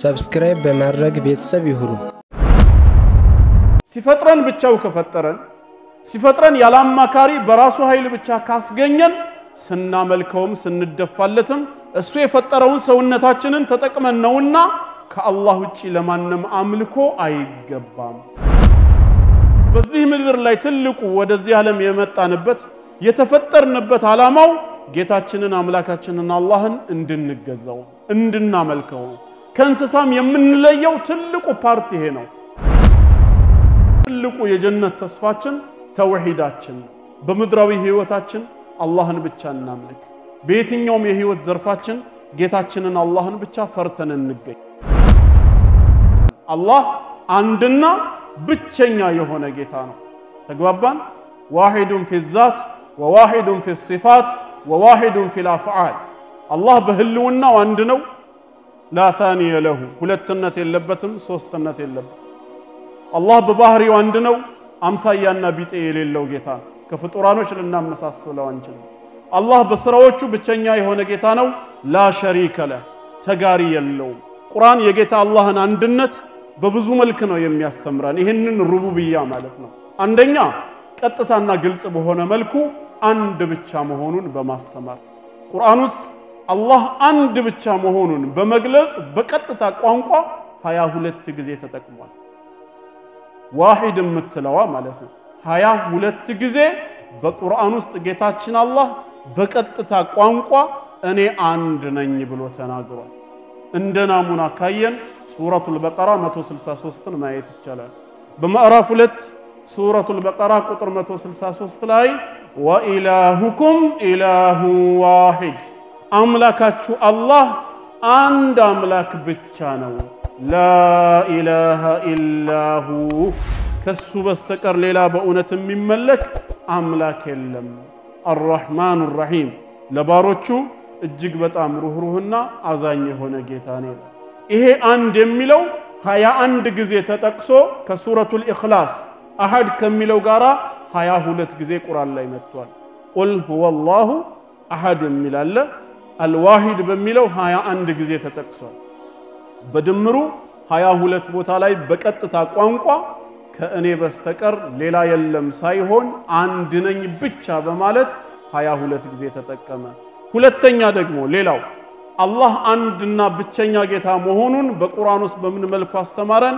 ሰብስክራይብ በማድረግ ቤተሰብ ይሁኑ ሲፈጥረን ብቻው ከፈጠረን ሲፈጥረን ያላማካሪ በራሱ ኃይል ብቻ ካስገኘን ስናመልከውም ስንደፋለትም እሱ የፈጠረውን ሰውነታችንን ተጠቅመን ነውና ከአላህ ውጪ ለማንም አምልኮ አይገባም በዚህ ምድር ላይ ትልቁ ወደዚህ ዓለም የመጣንበት የተፈጠርንበት ዓላማው ጌታችንን አምላካችንን አላህን እንድንገዛው እንድናመልከው ከእንስሳም የምንለየው ትልቁ ፓርት ይሄ ነው ትልቁ የጀነት ተስፋችን ተውሂዳችን በምድራዊ ህይወታችን አላህን ብቻ እናምልክ በየትኛውም የህይወት ዘርፋችን ጌታችንን አላህን ብቻ ፈርተን እንገኝ አላህ አንድና ብቸኛ የሆነ ጌታ ነው ተግባባን ዋሂዱን ፊ الذات وواحد في الصفات وواحد في الافعال الله بهلونا አንድ ነው لا ثاني له ሁለትነት የለበትም ሶስትነት የለበትም الله በባህሪው አንድ ነው አምሳያና ቢጤ የሌለው ጌታ ከፍጡራኖች ልናመሳስለው አንችልም الله በስራዎቹ ብቸኛ የሆነ ጌታ ነው لا شريك له ተጋሪ የለውም ቁርአን የጌታ አላህን አንድነት በብዙ መልኩ ነው የሚያስተምረን ይሄንን ሩቡብያ ማለት ነው አንደኛ ቀጥታና ግልጽ በሆነ መልኩ አንድ ብቻ መሆኑን በማስተማር ቁርአን ውስጥ አላህ አንድ ብቻ መሆኑን በመግለጽ በቀጥታ ቋንቋ 22 ጊዜ ተጠቅሟል ዋሂድ የምትለዋ ማለት ነው 22 ጊዜ በቁርአን ውስጥ ጌታችን አላህ በቀጥታ ቋንቋ እኔ አንድ ነኝ ብሎ ተናግሯል እንደ ናሙና ካየን ሱረቱል በቀራ 163ን ማየት ይቻላል በማዕራፍ 2 ሱረቱል በቀራ ቁጥር 163 ላይ ወኢላሁኩም ኢላሁ ዋሂድ አምላካችሁ አላህ አንድ አምላክ ብቻ ነው ላ ኢላሃ ኢላሁ ከሱ በስተቀር ሌላ በእውነት የሚመለክ አምላክ የለም አርራህማኑ الرحيم ለባሮቹ እጅግ በጣም ሩህሩህና አዛኝ የሆነ ጌታ ነው ይሄ አንድ የሚለው 21 ጊዜ ተጠቅሶ ከሱረቱል ኢኽላስ አሐድ ከሚለው ጋራ 22 ጊዜ ቁርአን ላይ መጥቷል ቁል ሁወላሁ አሐድ የሚላለ አልዋሂድ በሚለው 21 ጊዜ ተጠቅሷል በድምሩ 22 ቦታ ላይ በቀጥታ ቋንቋ ከእኔ በስተቀር ሌላ የለም ሳይሆን አንድ ነኝ ብቻ በማለት 22 ጊዜ ተጠቀመ ሁለተኛ ደግሞ ሌላው አላህ አንድና ብቸኛ ጌታ መሆኑን በቁርአን ውስጥ በምን መልኩ አስተማረን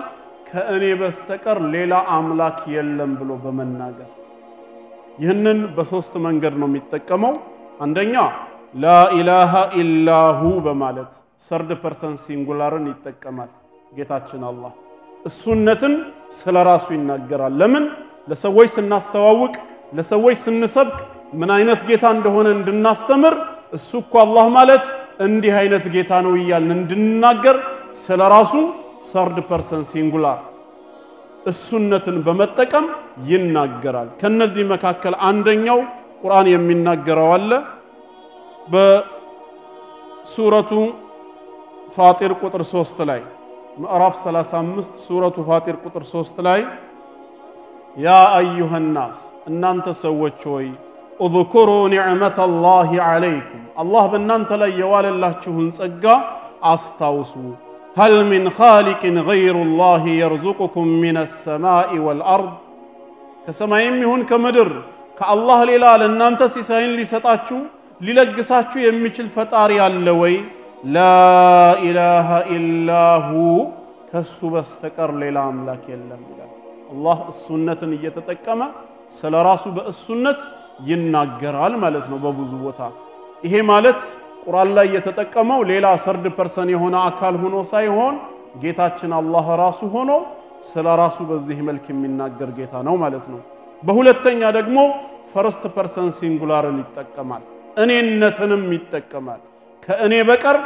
ከእኔ በስተቀር ሌላ አምላክ የለም ብሎ በመናገር ይህንን በሶስት መንገድ ነው የሚጠቀመው አንደኛ لا إله إلا هو በማለት ሰርድ ፐርሰን ሲንጉላርን ይጠቀማል ጌታችን አላህ እሱነትን ስለራሱ ይናገራል ለምን ለሰዎች ስናስተዋውቅ ለሰዎች ስንሰብክ ምን አይነት ጌታ እንደሆነ እንድናስተምር እሱ እኮ አላህ ማለት እንዲህ አይነት ጌታ ነው ይያልን እንድንናገር ስለራሱ ሰርድ ፐርሰን ሲንጉላር እሱነትን በመጠቀም ይናገራል ከነዚህ መካከል አንደኛው ቁርአን የሚናገረው አለ በሱረቱ ፋጢር ቁጥር 3 ላይ ምዕራፍ 35 ሱረቱ ፋጢር ቁጥር 3 ላይ ያ አዩሃ الناس እናንተ ሰዎች ሆይ اذكروا نعمة الله عليكم الله በእናንተ ላይ የዋለላችሁን ጸጋ አስታውሱ هل من خالق غير الله يرزقكم من السماء والأرض ከሰማይም ይሁን ከምድር ከአላህ ሌላ ለእናንተ ሲሳይን ሊሰጣችሁ ሊለግሳችሁ የሚችል ፈጣሪ አለ ወይ لا إله إلا هو ከሱ በስተቀር ሌላ አምላክ የለም ይላል አላህ እሱነትን እየተጠቀመ ስለራሱ በእሱነት ይናገራል ማለት ነው በብዙ ቦታ ይሄ ማለት ቁርአን ላይ የተጠቀመው ሌላ ሰርድ ፐርሰን የሆነ አካል ሆኖ ሳይሆን ጌታችን አላህ ራሱ ሆኖ ስለራሱ በዚህ መልኩ የሚናገር ጌታ ነው ማለት ነው በሁለተኛ ደግሞ ፈርስት ፐርሰን ሲንጉላርን ይጠቀማል እኔነትንም ይጠቀማል ከእኔ በቀር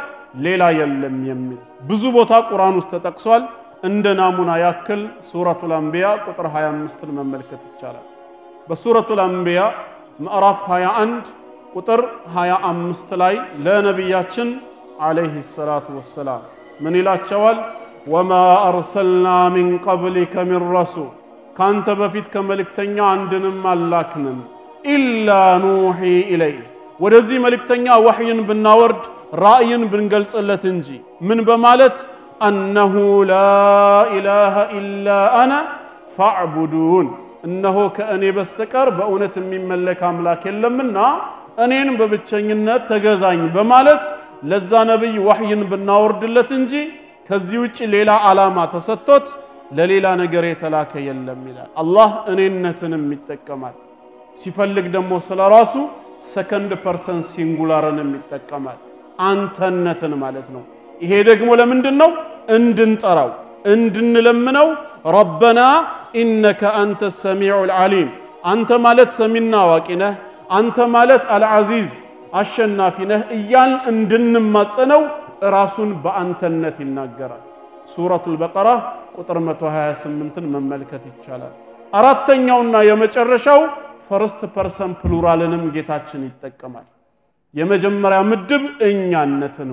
ሌላ የለም የሚል ብዙ ቦታ ቁርአን ውስጥ ተጠቅሷል እንደ ናሙና ያክል ሱረቱል አንቢያ ቁጥር 25 መመልከት ይቻላል በሱረቱል አንቢያ ምዕራፍ 21 ቁጥር 25 ላይ ለነብያችን አለይሂ ሰላቱ ወሰላም ምን ይላቸዋል وما أرسلنا من قبلك من رسول ካንተ በፊት ከመልእክተኛ አንድንም አላክንም ኢላ ኑሂ ኢለይህ ወደዚህ መልእክተኛ ወህይን ብናወርድ ራእይን ብንገልጽለት እንጂ ምን በማለት أنه لا إله إلا أنا فاعبدون إنه كأني بستكر بأونة من ملك أملاك لمنا أنين ببتشنينات تجازين بمالت لذا نبي وحي بالنور دلتنجي كزيوج ليلة علامات ستوت لليلة نجريت لاك يلملا الله أنين نتنم متكمل سيفلك دمو سلراسو second person singular نمتكمل أنت نتن مالتنا ይሄ ደግሞ ለምንድነው እንድንጠራው እንድንለምነው ربنا انك انت السميع العليم አንተ ማለት ሰሚና አዋቂ ነህ አንተ ማለት العزيز አሸናፊ ነህ እያልን እንድንማጸነው ራሱን በአንተነት ይናገራል ሱረቱል በቀራ ቁጥር 128ን መመልከት ይቻላል አራተኛውና የመጨረሻው ፈርስት ፐርሰን ፕሉራልንም ጌታችን ይጠቀማል የመጀመሪያ ምድብ እኛነትን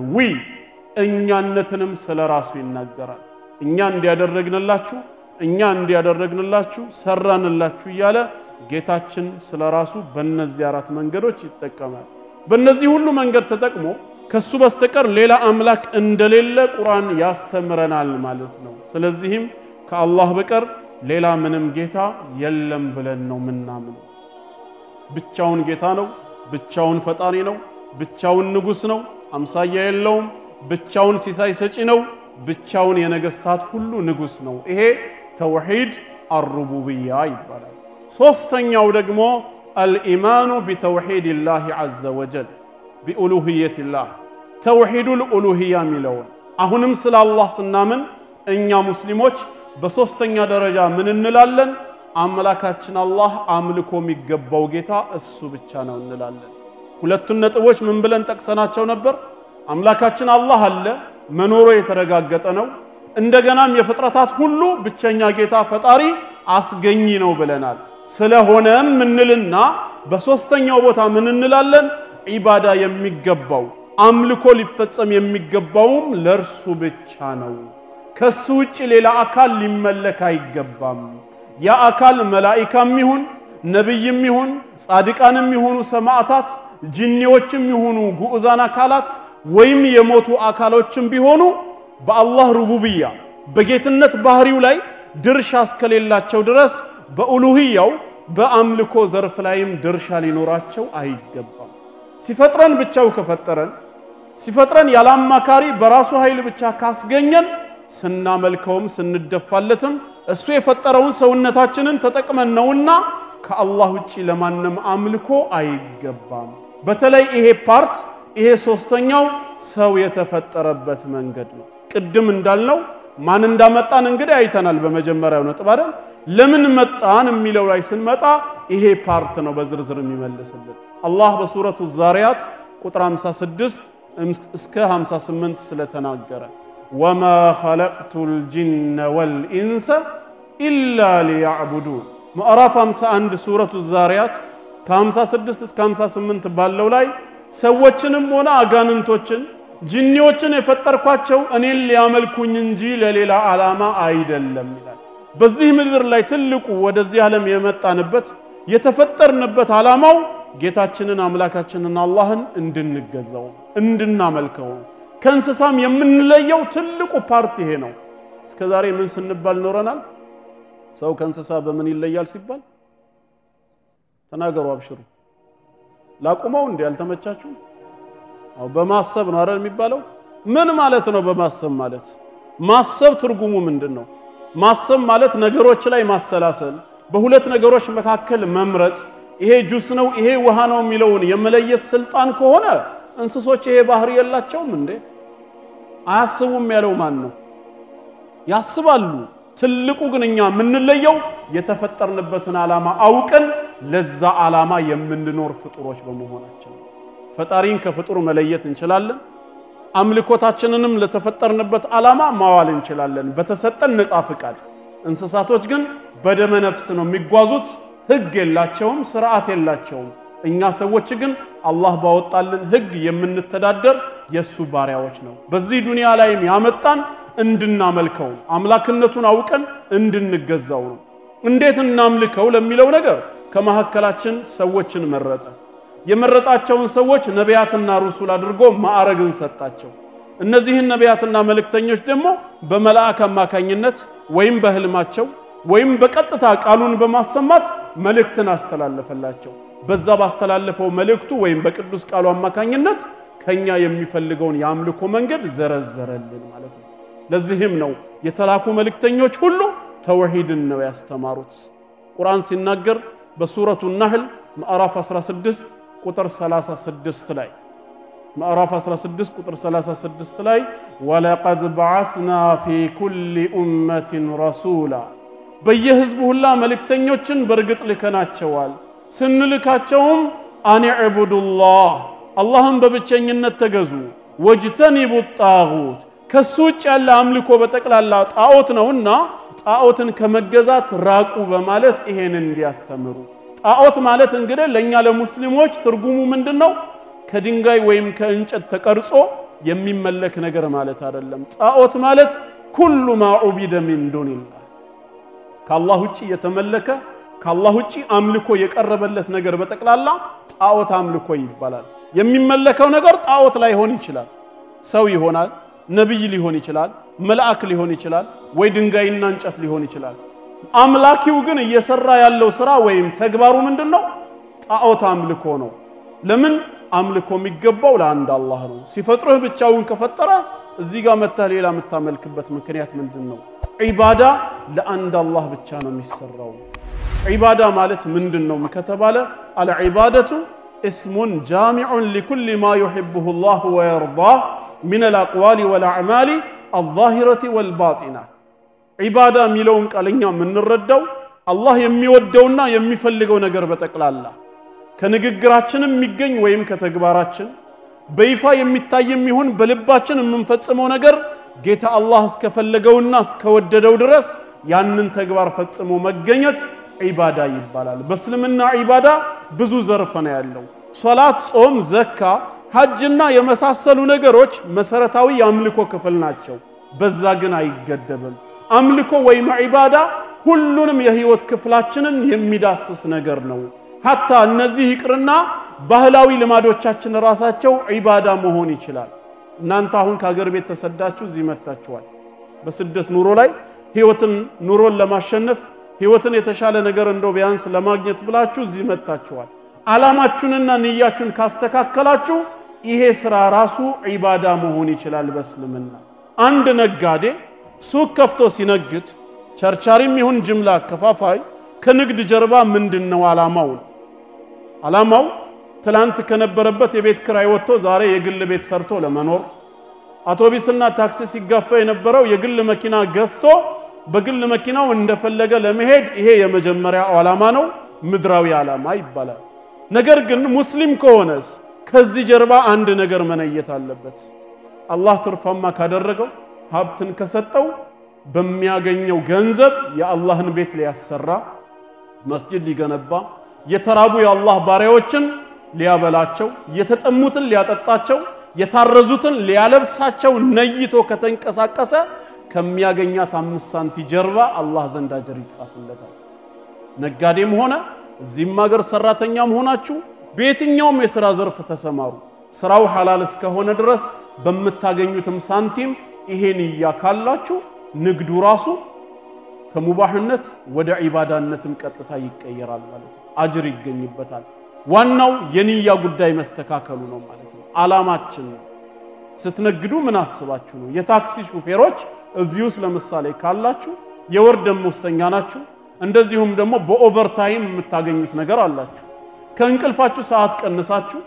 እኛነትንም ስለራሱ ይናገራል እኛ እንዲያደረግንላችሁ ሰራንላችሁ ይያለ ጌታችን ስለራሱ በእነዚህ አራት መንገዶች ይጠቀማል በእነዚህ ሁሉ መንገድ ተጠቅሞ ከሱ በስተቀር ሌላ አምላክ እንደሌለ ቁርአን ያስተምረናል ማለት ነው ስለዚህም ከአላህ በቀር ሌላ ምንም ጌታ የለም ብለን ነው ምናምነው ብቻውን ጌታ ነው ብቻውን ፈጣሪ ነው ብቻውን ንጉስ ነው አምሳያ የለውም ብቻውን ሲሳይ ሰጪ ነው ብቻውን የነገስታት ሁሉ ንጉስ ነው ይሄ ተውሂድ الربوبيه ይባላል ሶስተኛው ደግሞ الإيمان بتوحيد الله عز وجل بألوهية الله توحيد الألوهية ميلون አሁንም ስለ አላህ ስናምን እኛ ሙስሊሞች በሶስተኛ ደረጃ ምን እንላለን አምላካችን አላህ አምልኮ የሚገባው ጌታ እሱ ብቻ ነው እንላለን ሁለቱን ነጥቦች ምን ብለን ጠቅሰናቸው ነበር አምላካችን አላህ አለ መኖሩ የተረጋገጠ ነው እንደገናም የፍጥረታት ሁሉ ብቸኛ ጌታ ፈጣሪ አስገኝ ነው ብለናል ስለሆነም ምንልና በሶስተኛው ቦታ ምን እንላለን ኢባዳ የሚገባው አምልኮ ሊፈጸም የሚገባውም ለርሱ ብቻ ነው ከሱ ውጪ ሌላ አካል ሊመለክ አይገባም ያ አካል መላእክትም ይሁን ነብይም ይሁን ጻድቃንም ይሁኑ ሰማዕታት ጂኒዎችም ይሁኑ ጉኡዛን አካላት ወይም የሞቱ አካሎችም ቢሆኑ በአላህ ሩቡብያ በጌትነት ባህሪው ላይ ድርሻ እስከሌላቸው ድረስ በኡሉሂያው በአምልኮ ዘርፍ ላይም ድርሻ ሊኖራቸው አይገባም ሲፈጥረን ብቻው ከፈጠረን ሲፈጥረን ያላማካሪ በራሱ ኃይል ብቻ ካስገኘን ስናመልከውም ስንደፋለትም እሱ የፈጠረውን ሰውነታችንን ተጠቅመን ነውና ከአላህ ውጪ ለማንም አምልኮ አይገባም በተለይ ይሄ ፓርት ይሄ ሶስተኛው ሰው የተፈጠረበት መንገድ ነው ቅድም እንዳልነው ማን እንዳመጣን እንግዲህ አይተናል በመጀመሪያው ነጥብ አይደል ለምን መጣን የሚለው ላይ ስንመጣ ይሄ ፓርት ነው በዝርዝር የሚመለስልን አላህ በሱረቱ ዛሪያት ቁጥር 56 እስከ 58 ስለተናገረ وما خلقت الجن والانس الا ليعبدون ምዕራፍ 51 ሱረቱ ዛሪያት ከ56 እስከ 58 ባለው ላይ ሰዎችንም ሆነ አጋንንቶችን ጂኒዎችን የፈጠርኳቸው እኔን ሊያመልኩኝ እንጂ ለሌላ ዓላማ አይደለም ይላል በዚህ ምድር ላይ ትልቁ ወደዚህ ዓለም የመጣንበት የተፈጠርንበት ዓላማው ጌታችንን አምላካችንን አላህን እንድንገዛው እንድናመልከው ከእንስሳም የምንለየው ትልቁ ፓርት ይሄ ነው እስከዛሬ ምን ስንባል ኖረናል ሰው ከእንስሳ በምን ይለያል ሲባል ተናገሩ አብሽሩ ላቁመው እንዴ ያልተመቻችሁ አው በማሰብ ነው አይደል የሚባለው ምን ማለት ነው በማሰብ ማለት ማሰብ ትርጉሙ ምንድነው ማሰብ ማለት ነገሮች ላይ ማሰላሰል በሁለት ነገሮች መካከል መምረጥ ይሄ ጁስ ነው ይሄ ውሃ ነው የሚለውን የመለየት ስልጣን ከሆነ እንስሶች ይሄ ባህሪ የላቸውም እንዴ አያስቡም ያለው ማን ነው ያስባሉ ትልቁ ግን እኛ ምንለየው የተፈጠርንበትን ዓላማ አውቀን ለዛ ዓላማ የምንኖር ፍጡሮች በመሆናችን ፈጣሪን ከፍጡር መለየት እንችላለን አምልኮታችንንም ለተፈጠርንበት ዓላማ ማዋል እንችላለን በተሰጠን ነፃ ፍቃድ እንስሳቶች ግን በደመ ነፍስ ነው የሚጓዙት ህግ የላቸውም ስርዓት የላቸውም እኛ ሰዎች ግን አላህ ባወጣልን ህግ የምንተዳደር የሱ ባሪያዎች ነው በዚህ ዱንያ ላይ ያመጣን እንድናመልከው አምላክነቱን አውቀን እንድንገዛው ነው እንዴት እናምልከው ለሚለው ነገር ከመሐከላችን ሰዎችን መረጠ የመረጣቸውን ሰዎች ነቢያትና ሩሱል አድርጎ ማዕረግን ሰጣቸው እነዚህን ነቢያትና መልእክተኞች ደግሞ በመላእክ አማካኝነት ወይም በህልማቸው ወይም በቀጥታ ቃሉን በማሰማት መልእክትን አስተላለፈላቸው በዛ ባስተላለፈው መልእክቱ ወይም በቅዱስ ቃሉ አማካኝነት ከኛ የሚፈልገውን ያምልኮ መንገድ ዘረዘረልን ማለት ነው ለዚህም ነው የተላኩ መልእክተኞች ሁሉ ተውሂድን ነው ያስተማሩት ቁርአን ሲናገር በሱረቱ النحل ምዕራፍ 16 ቁጥር 36 ላይ ምዕራፍ 16 ቁጥር 36 ላይ ወለቀድ بعثنا في كل امه رسولا በየህዝቡ ሁላ መልእክተኞችን በርግጥ ልከናቸዋል ስንልካቸውም አን ዕቡዱላህ አላህን በብቸኝነት ተገዙ ወጅተኒቡ الطاغوت ከሱጭ ያለ አምልኮ በጠቅላላ ጣዖት ነውና ጣዖትን ከመገዛት ራቁ በማለት ይሄንን እንዲያስተምሩ ጣዖት ማለት እንግዲህ ለኛ ለሙስሊሞች ትርጉሙ ምንድነው ከድንጋይ ወይም ከእንጨት ተቀርጾ የሚመለክ ነገር ማለት አይደለም ጣዖት ማለት ኩሉ ማ ዑቢደ ሚን ዱንላህ ከአላህ ውጪ የተመለከ ከአላህ ውጪ አምልኮ የቀረበለት ነገር በጠቅላላ ጣዖት አምልኮ ይባላል የሚመለከው ነገር ጣዖት ላይ ሆን ይችላል ሰው ይሆናል ነብይ ሊሆን ይችላል መልአክ ሊሆን ይችላል ወይ ድንጋይና እንጨት ሊሆን ይችላል አምላኪው ግን እየሰራ ያለው ስራ ወይም ተግባሩ ምንድነው ጣዖት አምልኮ ነው ለምን አምልኮ የሚገባው ለአንድ አላህ ነው ሲፈጥርህ ብቻውን ከፈጠረ እዚህ ጋር መጣ ሌላ መታመልክበት ምክንያት ምንድነው ዒባዳ ለአንድ አላህ ብቻ ነው የሚሰራው ዒባዳ ማለት ምንድነው ከተባለ አልዒባደቱ اسم جامع لكل ما يحبه الله ويرضاه من الأقوال والأعمال الظاهرة والباطنة عبادة ميلون قالኛ من الردو الله የሚወደውና የሚፈልገው ነገር በተቀላላ ከንግግራችንም የሚገኝ ወይም ከተግባራችን በይፋ የሚታየም ይሁን በልባችን የምንፈጽመው ነገር ጌታ አላህ እስከፈለገውና እስከወደደው ድረስ ያንን ተግባር ፈጽሞ መገኘት ዒባዳ ይባላል በእስልምና ዒባዳ ብዙ ዘርፍ ነው ያለው ሶላት ጾም ዘካ ሐጅና የመሳሰሉ ነገሮች መሰረታዊ የአምልኮ ክፍል ናቸው በዛ ግን አይገደብም አምልኮ ወይም ዒባዳ ሁሉንም የህይወት ክፍላችንን የሚዳስስ ነገር ነው hatta እነዚህ ይቅርና ባህላዊ ልማዶቻችን ራሳቸው ዒባዳ መሆን ይችላል እናንተ አሁን ከሀገር ቤት ተሰዳችሁ እዚህ መጣችኋል በስደት ኑሮ ላይ ህይወትን ኑሮን ለማሸነፍ ህይወትን የተሻለ ነገር እንደው ቢያንስ ለማግኘት ብላችሁ እዚህ መጣችኋል አላማችሁንና ንያችሁን ካስተካከላችሁ ይሄ ስራ ራሱ ዒባዳ መሆን ይችላል በእስልምና አንድ ነጋዴ ሱቅ ከፍቶ ሲነግድ ቸርቻሪም ይሁን ጅምላ ከፋፋይ ከንግድ ጀርባ ምንድነው አላማው ትላንት ከነበረበት የቤት ክራይ ወጥቶ ዛሬ የግል ቤት ሰርቶ ለመኖር አውቶቡስና ታክሲ ሲጋፋ የነበረው የግል መኪና ገዝቶ በግል መኪናው እንደፈለገ ለመሄድ ይሄ የመጀመሪያ ዓላማ ነው ምድራዊ ዓላማ ይባላል ነገር ግን ሙስሊም ከሆነስ ከዚህ ጀርባ አንድ ነገር መነየት አለበት አላህ ትርፋማ ካደረገው ሀብትን ከሰጠው በሚያገኘው ገንዘብ የአላህን ቤት ሊያሰራ መስጂድ ሊገነባ የተራቡ የአላህ ባሪያዎችን ሊያበላቸው የተጠሙትን ሊያጠጣቸው የታረዙትን ሊያለብሳቸው ነይቶ ከተንቀሳቀሰ ከሚያገኛት 5 ሳንቲ ጀርባ አላህ ዘንድ አጅር ይጻፍለታል ነጋዴም ሆነ እዚህም ሀገር ሰራተኛም ሆናችሁ በየትኛውም የሥራ ዘርፍ ተሰማሩ ስራው ሐላል እስከሆነ ድረስ በመታገኙትም ሳንቲም ይሄን ያካላችሁ ንግዱ ራሱ ከሙባህነት ወደ ዒባዳነትም ቀጥታ ይቀየራል ማለት ነው አጅር ይገኝበታል ዋናው የንያ ጉዳይ መስተካከሉ ነው ማለት ነው አላማችን ነው ስትነግዱ ምን አስባችሁ ነው የታክሲ ሹፌሮች እዚሁስ ለምሳሌ ካላችሁ የወር ደሞዝተኛ ናችሁ እንደዚሁም ደግሞ በኦቨርታይም የምታገኙት ነገር አላችሁ ከእንቅልፋችሁ ሰዓት ቀንሳችሁ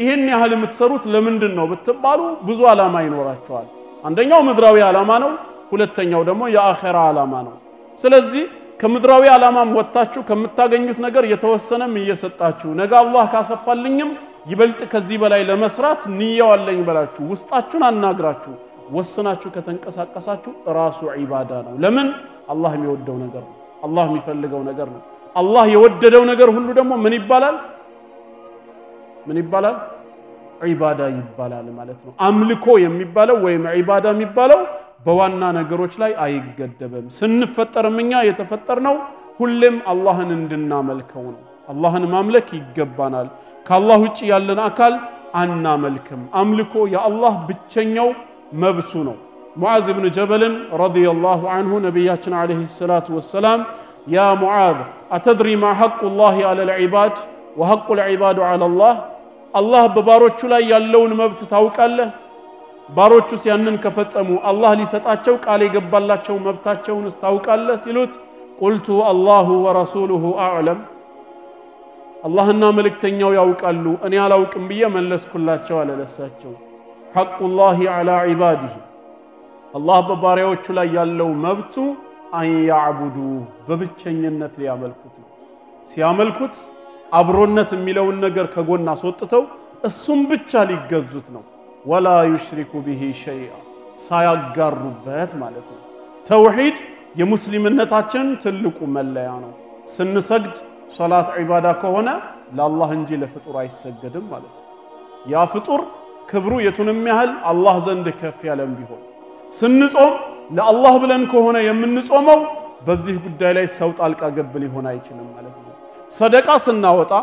ይሄን ያህል የምትሰሩት ለምንድን ነው ብትባሉ ብዙ አላማ ይኖራችኋል አንደኛው ምድራዊ አላማ ነው ሁለተኛው ደግሞ የአኺራ አላማ ነው ስለዚህ ከምድራዊ አላማም ወጣችሁ ከምታገኙት ነገር የተወሰነም እየሰጣችሁ ነገ አላህ ካሰፋልኝም ይበልጥ ከዚህ በላይ ለመስራት ንያው አለኝ ብላችሁ ውስጣችሁን አናግራችሁ ወስናችሁ ከተንቀሳቀሳችሁ ራሱ ዒባዳ ነው ለምን አላህ የሚወደው ነገር ነው አላህ የሚፈልገው ነገር ነው አላህ የወደደው ነገር ሁሉ ደግሞ ምን ይባላል ዒባዳ ይባላል ማለት ነው አምልኮ የሚባለው ወይም ዒባዳ የሚባለው በዋና ነገሮች ላይ አይገደብም ስንፈጠርምኛ የተፈጠርነው ሁሌም አላህን እንድናመልከው ነው አላህን ማምለክ ይገባናል ከአላህ ውጪ ያለን አካል አናመልክም አምልኮ የአላህ ብቸኛው መብቱ ነው ሙዓዝ ኢብኑ ጀበል ረዲየላሁ ዐንሁ ነብያችን አለይሂ ሰላቱ ወሰላም ያ ሙዓዝ አተድሪ ማ ሐቁላሂ ዐለል ዒባድ ወሐቁል ዒባድ ዐለላህ አላህ በባሮቹ ላይ ያለውን መብት ታውቃለህ ባሮቹስ ያንን ከፈጸሙ አላህ ሊሰጣቸው ቃል የገባላቸው መብታቸውን ታውቃለህ ሲሉት ቁልቱ አላሁ ወረሱሉሁ አዕለም አላህና መልእክተኛው ያውቃሉ እኔ አላውቅም ብዬ መለስኩላቸው አለለሳቸው ሐቁላሂ ዐላ ዒባዲሂ አላህ በባሪያዎቹ ላይ ያለው መብቱ አንያዕቡዱ በብቸኝነት ሊያመልኩት ነው ሲያመልኩት አብሮነት የሚለውን ነገር ከጎና አስወጥተው እሱም ብቻ ሊገዙት ነው ወላ ይሽሪኩ ቢሂ ሸይአ ሳያጋሩበት ማለት ነው ተውሂድ የሙስሊምነታችን ትልቁ መለያ ነው ስንሰግድ ሶላት ዒባዳ ከሆነ ለአላህ እንጂ ለፍጡር አይሰገድም ማለት ነው ያ ፍጡር ክብሩ የቱንም ያህል አላህ ዘንድ ከፍ ያለም ቢሆን ስንጾም ለአላህ ብለን ከሆነ የምንጾመው በዚህ ጉዳይ ላይ ሰው ጣልቃ ገብ ሊሆን አይችልም ማለት ነው ሰደቃ ስናወጣ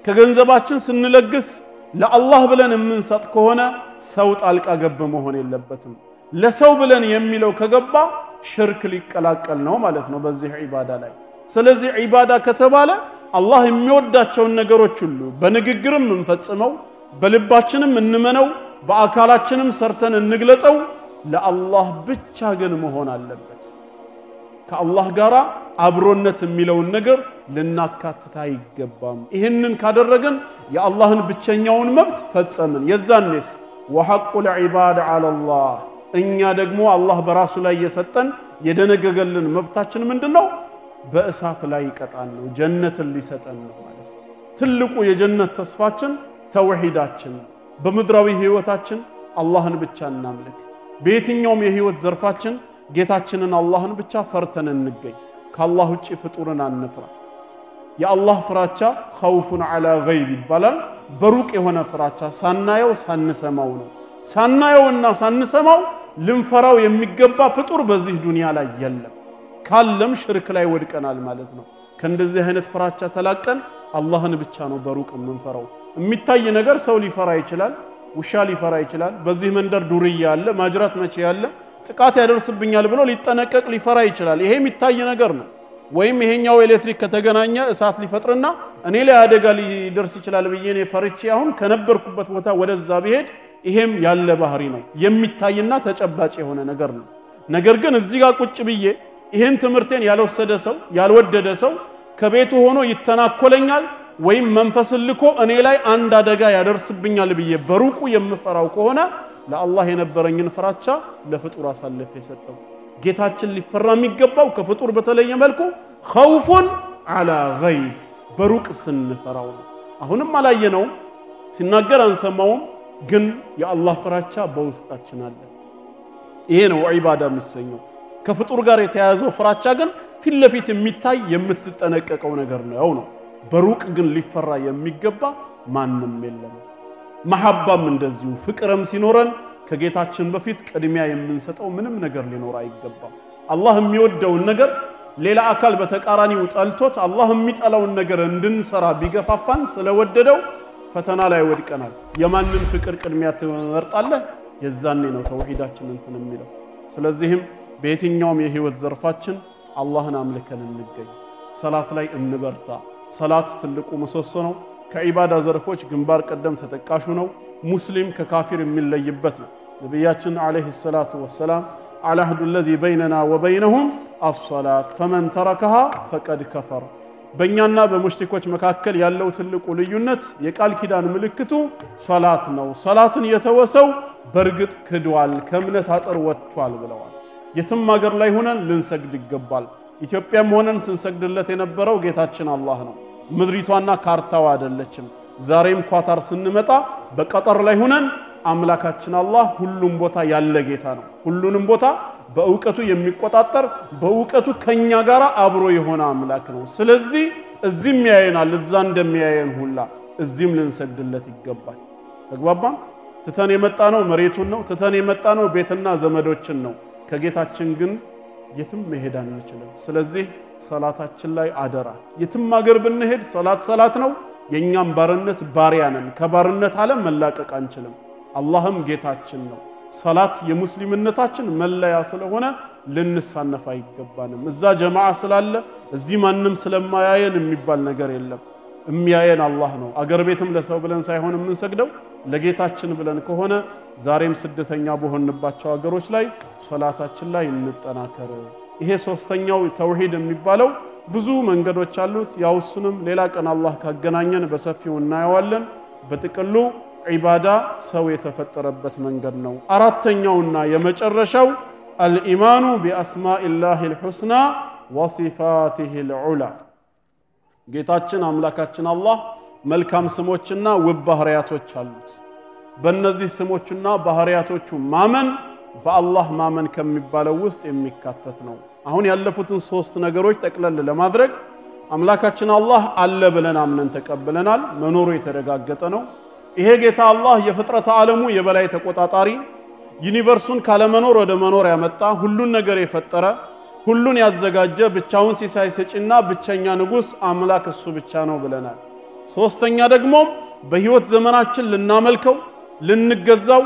ከገንዘባችን ስንለግስ ለአላህ ብለን የምንሰጥ ከሆነ ሰው ጣልቃ ገብ መሆን የለበትም ለሰው ብለን የሚለው ከገባ ሽርክ ሊቀላቀል ነው ማለት ነው በዚህ ዒባዳ ላይ ስለዚህ ዒባዳ ከተባለ አላህ የሚወዳቸውን ነገሮች ሁሉ በንግግርም እንፈጽመው በልባችንም እንመነው በአካላችንም ሰርተን እንግለጸው ለአላህ ብቻ ግን መሆን አለበት ከአላህ ጋራ አብሮነት የሚለውን ነገር ልናካትታ ይገባም ይሄንን ካደረግን የአላህን ብቸኛውን መብት ፈጸምን የዛኔስ ወሐቁል ዒባድ ዐለላህ እኛ ደግሞ አላህ በራሱ ላይ የሰጠን የደነገገልን መብታችን ምንድነው በእሳት ላይ ይቀጣን ነው ጀነትን ሊሰጠን ነው ማለት ነው ትልቁ የጀነት ተስፋችን ተውሂዳችን በምድራዊ ህይወታችን አላህን ብቻ እናምልክ በየትኛውም የህይወት ዘርፋችን ጌታችንን አላህን ብቻ ፈርተን እንገኝ ከአላህ ውጪ ፍጡርን አንፍራ የአላህ ፍራቻ ኸውፉን ዐላ ገይብ ይባላል በሩቅ የሆነ ፍራቻ ሳናየው ሳንሰማው ነው ሳናየውና ሳንሰማው ልንፈራው የሚገባ ፍጡር በዚህ ዱንያ ላይ የለም ካለም ሽርክ ላይ ወድቀናል ማለት ነው ከእንደዚህ አይነት ፍራቻ ተላቀን አላህን ብቻ ነው በሩቅ የምንፈራው የሚታይ ነገር ሰው ሊፈራ ይችላል ውሻ ሊፈራ ይችላል በዚህ መንደር ዱርያ ያለ ማጅራት መቼ ያለ ጥቃት ያደርስብኛል ብሎ ሊጠነቀቅ ሊፈራ ይችላል ይሄ የሚታይ ነገር ነው ወይም ይሄኛው ኤሌክትሪክ ከተገናኘ እሳት ሊፈጥርና እኔ ላይ አደጋ ሊደርስ ይችላል በየኔ ፈርቼ አሁን ከነበርኩበት ቦታ ወደዛ ቢሄድ ይሄም ያለ ባህሪ ነው የሚታይና ተጨባጭ የሆነ ነገር ነው ነገር ግን እዚህ ጋር ቁጭ ብዬ ይሄን ትምርቴን ያልወሰደ ሰው ያልወደደ ሰው ከቤቱ ሆኖ ይተናኮለኛል ወይም መንፈስ ልኮ እኔ ላይ አንድ አደጋ ያደርስብኛል ብዬ በሩቁ የምፈራው ከሆነ ለአላህ የነበረኝን ፍራቻ ለፍጡር አሳልፌ ሰጠው ጌታችን ሊፈራ የሚገባው ከፍጡር በተለየ መልኩ ኸውፉን ዐላ ገይብ በሩቅ ስንፈራው ነው አሁንም አላየነው ሲናገር አንሰማውም ግን የአላህ ፍራቻ በውስጣችን አለ ይሄ ነው ዒባዳ የሚሰኘው ከፍጡር ጋር የተያያዘው ፍራቻ ግን ፊት ለፊት የሚታይ የምትጠነቀቀው ነገር ነው በሩቅ ግን ሊፈራ የሚገባ ማንንም የለም መሐባም እንደዚሁ ፍቅርም ሲኖረን ከጌታችን በፊት ቅድሚያ የምንሰጠው ምንም ነገር ሊኖር አይገባም አላህ የሚወደውን ነገር ሌላ አካል በተቃራኒው ጠልቶት አላህ የሚጠላውን ነገር እንድንሰራ ቢገፋፋን ስለወደደው ፈተና ላይ ወድቀናል የማንን ፍቅር ቅድሚያ ትመርጣለህ የዛኔ ነው ተውሂዳችን እንትን የሚለው ስለዚህም በየትኛውም የህይወት ዘርፋችን አላህን አምልከን እንገኝ ሰላት ላይ እንበርታ ሰላት ትልቁ ምሰሶ ነው ከዒባዳ ዘርፎች ግንባር ቀደም ተጠቃሹ ነው ሙስሊም ከካፊር የሚለይበት ነው ነብያችን አለይሂ ሰላቱ ወሰላም አልአህዱ الذي بيننا وبينهم الصلاه فمن تركها فقد كفر በእኛና በሙሽሪኮች መካከል ያለው ትልቁ ልዩነት የቃል ኪዳን ምልክቱ ሶላት ነው ሶላትን የተወሰው በርግጥ ክዷል ከእምነት አጥር ወጥቷል ብለዋል የትም ሀገር ላይ ሆነን ልንሰግድ ይገባል ኢትዮጵያም ሆነን ስንሰግድለት የነበረው ጌታችን አላህ ነው ምድሪቷና ካርታው አይደለችም ዛሬም ኳታር ስንመጣ በቀጠር ላይ ሆነን አምላካችን አላህ ሁሉም ቦታ ያለ ጌታ ነው ሁሉንም ቦታ በእውቀቱ የሚቆጣጠር በእውቀቱ ከኛ ጋር አብሮ የሆነ አምላክ ነው ስለዚህ እዚህም ያየናል እዛ እንደሚያየን ሁላ እዚህም ልንሰግድለት ይገባል ተግባባን ትተን የመጣነው መሬቱን ነው ትተን የመጣነው ቤትና ዘመዶችን ነው ከጌታችን ግን የትም መሄድ አንችልም ስለዚህ ሰላታችን ላይ አደራ የትም ሀገር ብንሄድ ሰላት ነው የኛም ባርነት ባሪያንን ከባርነት ዓለም መላቀቅ አንችልም አላህም ጌታችን ነው ሰላት የሙስሊምነታችን መለያ ስለሆነ ልንሳነፍ አይገባንም እዛ ጀማዓ ስላለ እዚህ ማንንም ስለማያየን የሚባል ነገር የለም የሚያየን አላህ ነው አገር ቤትም ለሰው ብለን ሳይሆን የምንሰግደው ለጌታችን ብለን ከሆነ ዛሬም ስደተኛ በሆንባቸው ሀገሮች ላይ ሶላታችን ላይ እንጠናከር ይሄ ሶስተኛው ተውሂድ የሚባለው ብዙ መንገዶች አሉት ያውሱንም ሌላ ቀን አላህ ካገናኘን በሰፊው እናየዋለን በጥቅሉ ዒባዳ ሰው የተፈጠረበት መንገድ ነው አራተኛውና የመጨረሻው አልኢማኑ ቢአስማኢላሂል ሑስና ወሲፋቲሂል ዑላ ጌታችን አምላካችን አላህ መልካም ስሞችና ውብ ባህሪያቶች አሉት በእነዚህ ስሞችና ባህሪያቶቹ ማመን በአላህ ማመን ከሚባለው ውስጥ የሚካተት ነው አሁን ያለፉትን ሶስት ነገሮች ተቀለል ለማድረግ አምላካችን አላህ አለ ብለን አምነን ተቀበለናል መኖሩ የተረጋገጠ ነው ይሄ ጌታ አላህ የፍጥረት ዓለሙ የበላይ ተቆጣጣሪ ዩኒቨርሱን ካለ መኖር ወደ መኖር ያመጣ ሁሉን ነገር የፈጠረ ሁሉን ያዘጋጀ ብቻውን ሲሳይ ሰጪና ብቸኛ ንጉስ አምላክ እሱ ብቻ ነው ብለናል ሶስተኛ ደግሞ በህይወት ዘመናችን ልናመልከው ልንገዛው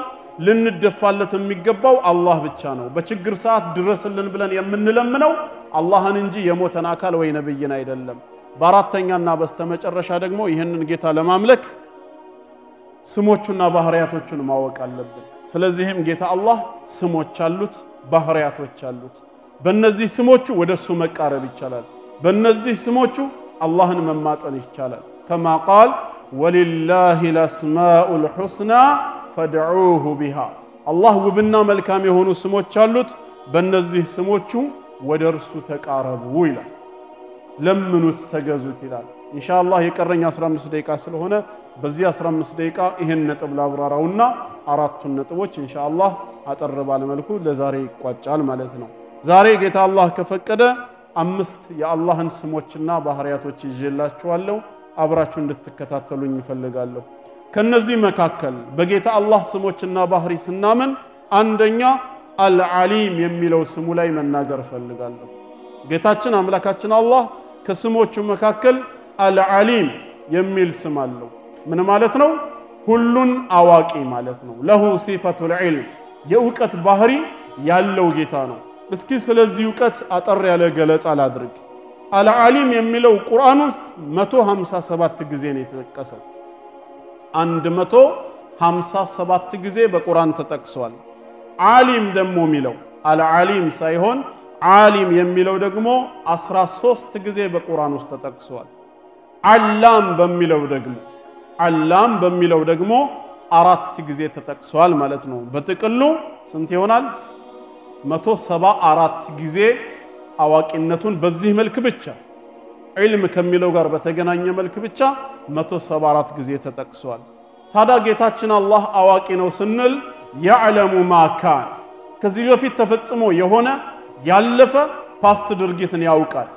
ልንደፋለት የሚገባው አላህ ብቻ ነው በችግር ሰዓት ድረስልን ብለን የምንለምነው አላህን እንጂ የሞተን አካል ወይ ነብይን አይደለም በአራተኛና በስተመጨረሻ ደግሞ ይሄንን ጌታ ለማምለክ ስሞቹና ባህሪያቶቹን ማወቅ አለብን ስለዚህም ጌታ አላህ ስሞች አሉት ባህሪያቶች አሉት በእነዚህ ስሞቹ ወደሱ መቃረብ ይቻላል በእነዚህ ስሞቹ አላህን መማጸን ይቻላል كما قال ولله الاسماء الحسنى فادعوه بها الله وبنا መልካም የሆኑ ስሞች አሉት በእነዚህ ስሞቹ ወደርሱ ተቃረቡ ይላል ለምኑት ተገዙት ይላል ኢንሻአላህ የቀረኝ 15 ደቂቃ ስለሆነ በዚህ 15 ደቂቃ ይሄን ነጥብ ላብራራውና አራቱን ነጥቦች ኢንሻአላህ አጠር ባለ መልኩ ለዛሬ ይቋጫል ማለት ነው ዛሬ ጌታ አላህ ከፈቀደ 5 የአላህን ስሞችና ባህሪያቶች ይዤላችኋለሁ አብራችሁ እንድትከታተሉኝ ይፈልጋለሁ ከነዚህ መካከል በጌታ አላህ ስሞችና ባህሪ ስናምን አንደኛ አልዓሊም የሚለው ስሙ ላይ መናገር ፈልጋለሁ ጌታችን አምላካችን አላህ ከስሞቹ መካከል አልዓሊም የሚል ስም አለው ምን ማለት ነው ሁሉን አዋቂ ማለት ነው ለሁ ሲፈቱል ዒልም የእውቀት ባህሪ ያለው ጌታ ነው እስኪ ስለዚህ ዕውቀት አጠር ያለ ገለጻ ላድርግ አልዓሊም የሚለው ቁርአን ውስጥ 157 ጊዜ ነው የተጠቀሰው 157 ጊዜ በቁርአን ተጠቅሷል ዓሊም ደግሞ የሚለው አልዓሊም ሳይሆን ዓሊም የሚለው ደግሞ 13 ጊዜ በቁርአን ውስጥ ተጠቅሷል ዓላም በሚለው ደግሞ 4 ጊዜ ተጠቅሷል ማለት ነው በጥቅሉ ስንት ይሆናል 174 ጊዜ አዋቂነቱን በዚህ መልክ ብቻ ዒልም ከሚለው ጋር በተገናኘ መልክ ብቻ 174 ጊዜ ተጠቅሷል ታዲያ ጌታችን አላህ አዋቂ ነው ስንል يعلم ما كان ከዚህ በፊት ተፈጽሞ የሆነ ያለፈ ፓስት ድርጊትን ያውቃል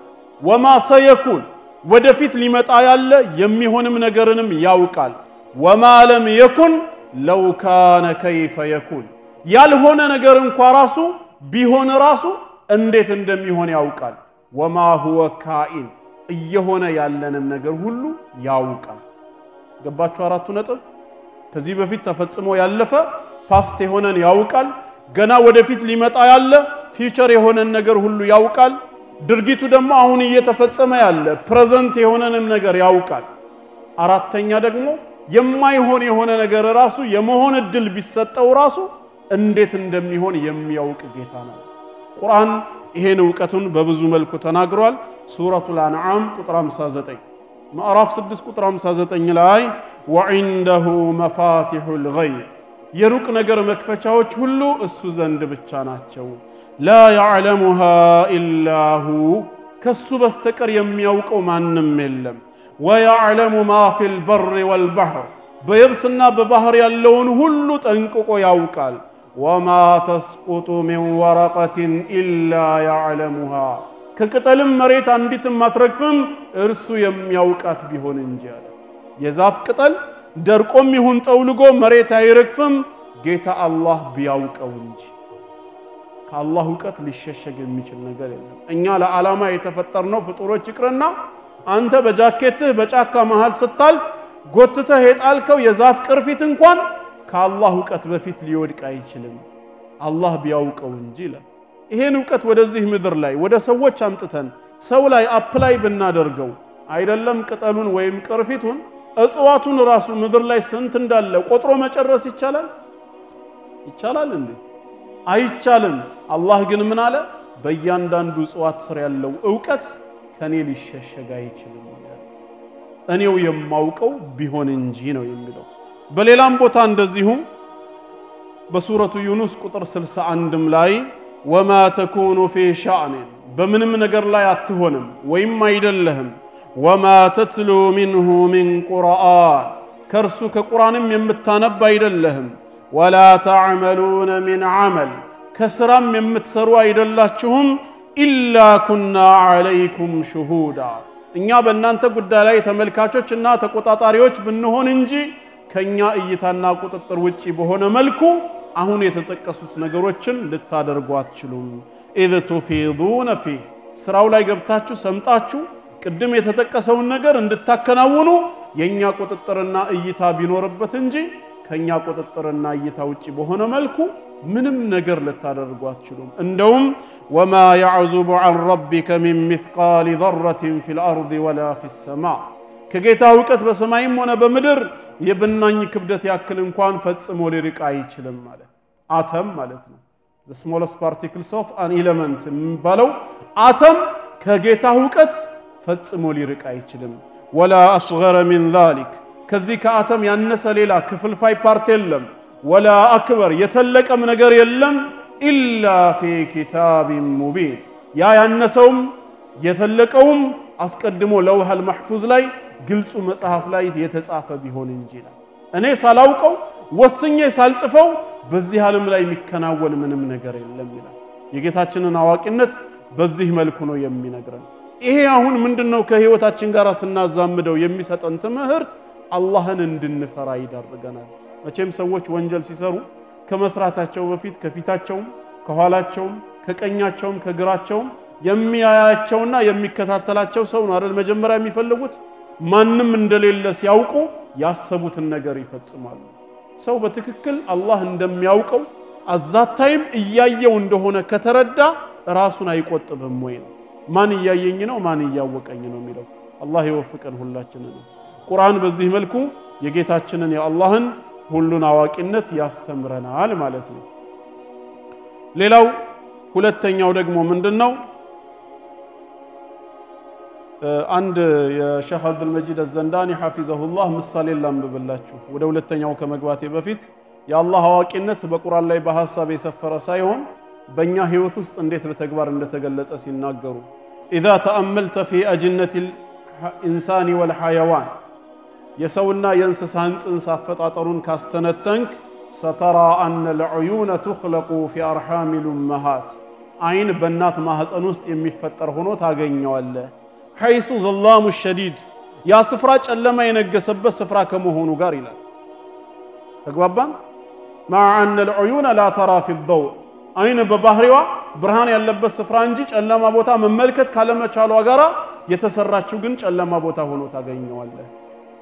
وما سيكون ወደፊት ሊመጣ ያለ የሚሆንም ነገርንም ያውቃል وما لم يكن لو كان كيف يكون ያልሆነ ነገር እንኳን ራሱ ቢሆን ራሱ እንዴት እንደሚሆን ያውቃል وما هو كائن እየሆነ ያለንም ነገር ሁሉ ያውቃል ገባችሁ አራቱ ነጥብ ከዚህ በፊት ተፈጽሞ ያለፈ ፓስት የሆነን ያውቃል ገና ወደፊት ሊመጣ ያለ ፊውቸር የሆነን ነገር ሁሉ ያውቃል ድርጊቱ ደግሞ አሁን እየተፈጸመ ያለ ፕሬዘንት የሆነንም ነገር ያውቃል አራተኛ ደግሞ የማይሆን የሆነ ነገር ራሱ የመሆን እድል ቢሰጠው ራሱ እንዴት እንደሚሆን የሚያውቅ ጌታ ነው ቁርአን ይሄን ዕውቀቱን በብዙ መልኩ ተናግሯል ሱረቱል አንዓም ቁጥር 59 ምዕራፍ 6 ቁጥር 59 ላይ ወዒንደሁ መፋቲሁል ገይብ የሩቅ ነገር መክፈቻዎች ሁሉ እሱ ዘንድ ብቻ ናቸው ላ يعلمها الا هو ከሱ በስተቀር የሚያውቀው ማንም የለም ويعلم ما في البر والبحر በየብስና በባህር ያለውን ሁሉ ጠንቅቆ ያውቃል وما تسقط من ورقة الا يعلمها ከቅጠልም መሬት አንዲትም ማትረግፍም እርሱ የሚያውቃት ቢሆን እንጂ አለ የዛፍ ቅጠል ደርቆም ይሁን ጠውልጎ መሬት አይረግፍም ጌታ አላህ ቢያውቀው እንጂ ከአላህ ዕውቀት ሊሸሸግ የሚችል ነገር የለም እኛ ለዓላማ የተፈጠርነው ፍጡሮች ይቅርና አንተ በጃኬትህ በጫካ መሃል ስታልፍ ጎትተህ የጣልከው የዛፍ ቅርፊት እንኳን ከአላህ ዕውቀት በፊት ሊወድቅ አይችልም አላህ ቢያውቀው እንጂ ይሄን ዕውቀት ወደዚህ ምድር ላይ ወደ ሰዎች አምጥተን ሰው ላይ አፕላይ ብናደርገው አይደለም ቅጠሉን ወይም ቅርፊቱን እጽዋቱን ራሱ ምድር ላይ ስንት እንዳለ ቆጥሮ መጨረስ ይቻላል እንዴ አይቻልም አላህ ግን ምን አለ በእያንዳንዱ እጽዋት ስር ያለው ዕውቀት ከኔ ሊሸሸግ አይችልም እኔው የማውቀው ቢሆን እንጂ ነው የሚለው በሌላም ቦታ እንደዚሁ በሱረቱ ዩኑስ ቁጥር 61 ላይ ወማ ተኩኑ ፊ ሻእን በምንም ነገር ላይ አትሆንም ወይም አይደለህም ወማ ተትሉ ሚንሁ ሚን ቁርአን ከርሱ ከቁርአንም የምታነብ አይደለህም ወላ ተዕመሉነ ሚን ዐመል ከስራም የምትሰሩ አይደላችሁም ኢላ ኩና ዐለይኩም ሹሁዳ እኛ በእናንተ ጉዳይ ላይ ተመልካቾችና ተቆጣጣሪዎች ብንሆን እንጂ ከኛ እይታና ቁጥጥር ውጪ በሆነ መልኩ አሁን የተጠቀሱት ነገሮችን ልታደርጉ አትችሉም ኢዝ ቱፊዱነ ፊህ ስራው ላይ ገብታችሁ ሰምጣችሁ ቅድም የተጠቀሰውን ነገር እንድታከናውኑ የኛ ቁጥጥርና እይታ ቢኖርበት እንጂ ከኛ ቁጥጥርና እይታ ውጪ በሆነ መልኩ ምንም ነገር ልታደርጉ አትችሉም እንደውም ወማ يعزب عن ربك من مثقال ذرة في الأرض ولا في السماء ከጌታ ዕውቀት በሰማይም ሆነ በምድር የብናኝ ክብደት ያክል እንኳን ፈጽሞ ሊርቅ አይችልም ማለት አተም ማለት ነው the smallest particles of an element የሚባለው አተም ከጌታ ዕውቀት ፈጽሞ ሊርቅ አይችልም ولا أصغر من ذلك ከዚህ ከአተም ያነሰ ሌላ ክፍልፋይ ፓርት የለም ولا أكبر يتلقم ነገር የለም إلا في كتاب مبين ያ ያነሰውም የተለቀውም አስቀድሞ ለውህ المحفوظ ላይ ግልጹ መጽሐፍ ላይ የተጻፈ ቢሆን እንጂ እኔ ሳላውቀው ወስኜ ሳልጽፈው በዚህ ዓለም ላይ የሚከናወን ምንም ነገር የለም ይላል የጌታችንን አዋቂነት በዚህ መልኩ ነው የሚነግረን ይሄ አሁን ምንድነው ከህይወታችን ጋር ስናዛምደው የሚሰጠን ትምህርት አላህን እንድንፈራ ይዳርገናል መቼም ሰዎች ወንጀል ሲሰሩ ከመስራታቸው በፊት ከፊታቸውም ከኋላቸውም ከቀኛቸውም ከግራቸውም የሚያያቸውና የሚከታተላቸው ሰው ነው አይደል መጀመሪያ የሚፈልጉት ማንንም እንደሌለ ሲያውቁ ያሰቡትን ነገር ይፈጽማሉ ሰው በትክክል አላህ እንደሚያውቀው አዛታይም እያየው እንደሆነ ከተረዳ ራሱን አይቆጥብም ወይ ነው ማን እያየኝ ነው ማን እያወቀኝ ነው የሚለው አላህ ይወፍቀን ሁላችንን ቁርአን በዚህ መልኩ የጌታችንን የአላህን ሁሉን አዋቂነት ያስተምረናል ማለት ነው ሌላው ሁለተኛው ደግሞ ምንድነው አንድ የሼህ አብዱል መጂድ አልዘንዳኒ ሐፊዘሁላህ ምሳሌ ላንብብላችሁ ወደ ሁለተኛው ከመግባቴ በፊት የአላህ አዋቂነት በቁርአን ላይ በሐሳብ የሰፈረ ሳይሆን በእኛ ህይወት ውስጥ እንዴት በተግባር እንደተገለጸ ሲናገሩ اذا تأملت في أجنة الإنسان والحيوان يسونا ينسسان ጽንስ አፈጣጠሩን ካስተነተንክ سترى أن العيون تخلق في أرحام الأمهات አይን በእናት ማህፀን ውስጥ የሚፈጠር ሆኖ ታገኘዋለህ حيث ظلام الشديد يا ስፍራ ጨለማ የነገሰበት ስፍራ ከመሆኑ ጋር ይላል ተግባባን مع أن العيون لا ترى في الضوء አይን በባህሪዋ ብርሃን ያለበት ስፍራ እንጂ ጨለማ ቦታ መመልከት ካለመቻሏ ጋራ የተሰራችው ግን ጨለማ ቦታ ሆኖ ታገኘዋለህ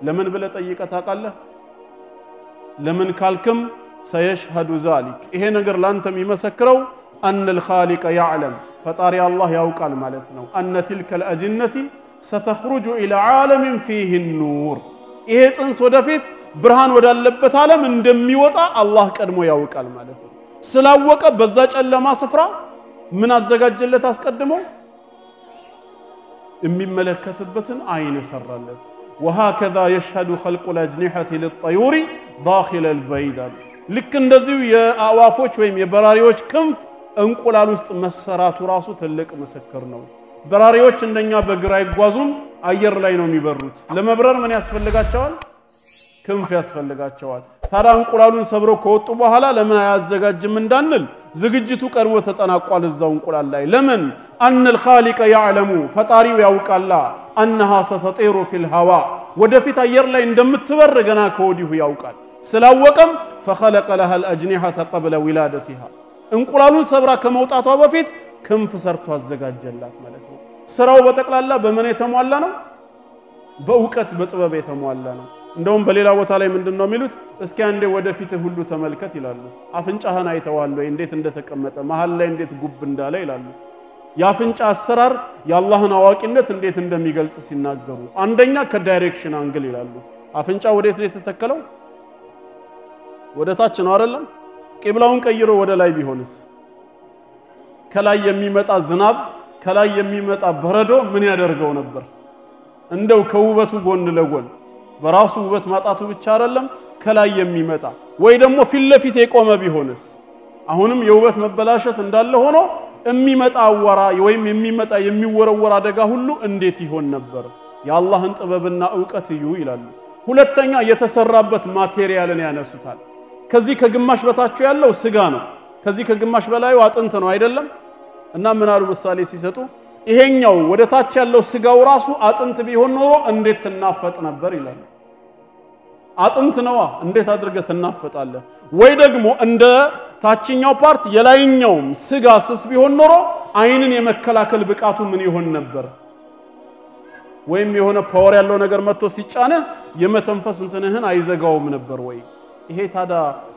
ለምን ብለ ጠይቀህ ታውቃለህ ለምን ካልክም سيشهد ذلك ይሄ ነገር ላንተም ይመሰክረው أن الخالق يعلم فطاري الله يوقال مالتنا أن تلك الأجنة ستخرج إلى عالم فيه النور ይሄ ጽንስ ወደፊት ብርሃን ወዳለበት ዓለም እንደሚወጣ አላህ ቀድሞ ያውቃል ማለት ነው ስላወቀ በዛ ጨለማ ስፍራ ምን አዘጋጀለት አስቀድሞ የሚመለከትበትን አይን ሰራለት وهكذا يشهد خلق الأجنحة للطيور داخل البيض ልክ እንደዚሁ የአዋፎች ወይም የበራሪዎች ክንፍ እንቁላል ውስጥ መሰራቱ ራሱ ትልቅ ምስክር ነው በራሪዎች እንደኛ በግራ ይጓዙም አየር ላይ ነው የሚበሩት ለመብረር ምን ያስፈልጋቸዋል ክንፍ ያስፈልጋቸዋል ታዲያ እንቁላሉን ሰብረው ከወጡ በኋላ ለምን አያዘጋጅም እንዳንል ዝግጅቱ ቀድሞ ተጠናቋል እዛው እንቁላል ላይ ለምን ان الخالق يعلم ፈጣሪው ያውቃላ انها ستطير في الهواء ወደፊት አየር ላይ እንደምትበር ገና ከወዲሁ ያውቃል ስላወቀም فخلق لها الاجنحه قبل ولادتها እንቁላሉን ሰብራ ከመውጣቷ በፊት ክንፍ ሰርቶ አዘጋጀላት ማለት ነው ስራው በጠቅላላ በመን የተሟላ ነው በእውቀት በጥበብ የተሟላ ነው እንደውም በሌላ ቦታ ላይ ምንድነው የሚሉት እስኪ አንዴ ወደፊት ሁሉ ተመልከት ይላሉ አፍንጫህን አይተዋል ወይ እንዴት እንደተቀመጠ መሃል ላይ እንዴት ጉብ እንዳለ ይላሉ ያፍንጫ አሰራር የአላህን አዋቂነት እንዴት እንደሚገልጽ ሲናገሩ አንደኛ ከዳይሬክሽን አንግል ይላሉ አፍንጫ ወዴት ነው የተተከለው ወደ ታች ነው አይደለም ቂብላውን ቀይሮ ወደ ላይ ቢሆንስ ከላይ የሚመጣ ዝናብ ከላይ የሚመጣ በረዶ ምን ያደርገው ነበር እንደው ከውበቱ ጎን ለጎን በራሱ ውበት ማጣቱ ብቻ አይደለም ከላይ የሚመጣ ወይ ደግሞ ፊት ለፊት የቆመ ቢሆንስ አሁንም የውበት መበላሸት እንዳለ ሆኖ የሚመጣ አዋራ ወይም የሚመጣ የሚወረወር አደጋ ሁሉ እንዴት ይሆን ነበር የአላህን ጥበብና ዕውቀት እዩ ይላሉ ሁለተኛ የተሰራበት ማቴሪያልን ያነሱታል ከዚህ ከግማሽ በታች ያለው ስጋ ነው ከዚህ ከግማሽ በላዩ አጥንት ነው አይደለም እና ምን አሉ ምሳሌ ሲሰጡ ይሄኛው ወደ ታች ያለው ስጋው ራሱ አጥንት ቢሆን ኖሮ እንዴት ተናፈጥ ነበር ይላል አጥንት ነው እንዴት አድርገህ ተናፈጣለ ወይ ደግሞ እንደ ታችኛው ፓርት የላይኛው ስጋ ስስ ቢሆን ኖሮ አይንን የመከላከል ብቃቱ ምን ይሆን ነበር ወይም የሆነ ፓወር ያለው ነገር መጥቶ ሲጫነ የመተንፈስ እንትነህን አይዘጋውም ነበር ወይ ይሄ ታዳ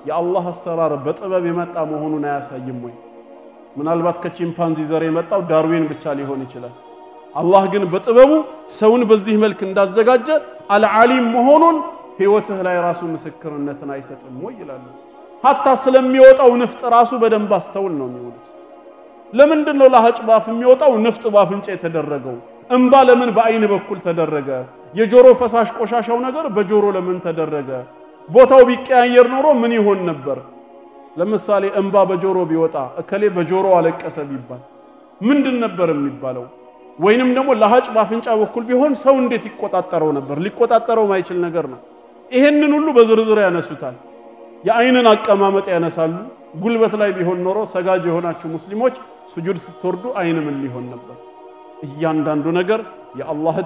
የአላህ አሰራር በጥበብ የመጣ መሆኑን አያሳይም ወይ ምናልባት ከቺምፓንዚ ዘር የመጣው ዳርዊን ብቻ ሊሆን ይችላል አላህ ግን በጥበቡ ሰውን በዚህ መልክ እንዳዘጋጀ አልዓሊም መሆኑን ህይወትህ ላይ ራሱ ምስክርነትን አይሰጥም ወይ ይላሉ hatta ስለሚወጣው ንፍጥ ራሱ በደንብ አስተውል ነው የሚውሉት ለምንድነው ለሐጭ ባፍ የሚወጣው ንፍጥ ባፍንጭ የተደረገው እንባ ለምን በአይን በኩል ተደረገ የጆሮ ፈሳሽ ቆሻሻው ነገር በጆሮ ለምን ተደረገ ቦታው ቢቀያየር ኖሮ ምን ይሆን ነበር ለምሳሌ እንባ በጆሮ ቢወጣ እከሌ በጆሮ አለቀሰ ቢባል ምንድን ነበር የሚባለው ወይንም ደግሞ ለሐጭ ባፍንጫ በኩል ቢሆን ሰው እንዴት ይቆጣጣረው ነበር ሊቆጣጣረው ማይችል ነገር ነው ይሄንን ሁሉ በዝርዝር ያነሱታል የአይንን አቀማመጥ ያነሳሉ ጉልበት ላይ ቢሆን ኖሮ ሰጋጅ የሆናችሁ ሙስሊሞች ስጁድ ስትወርዱ አይን ምን ሊሆን ነበር እያንዳንዱ ነገር የአላህ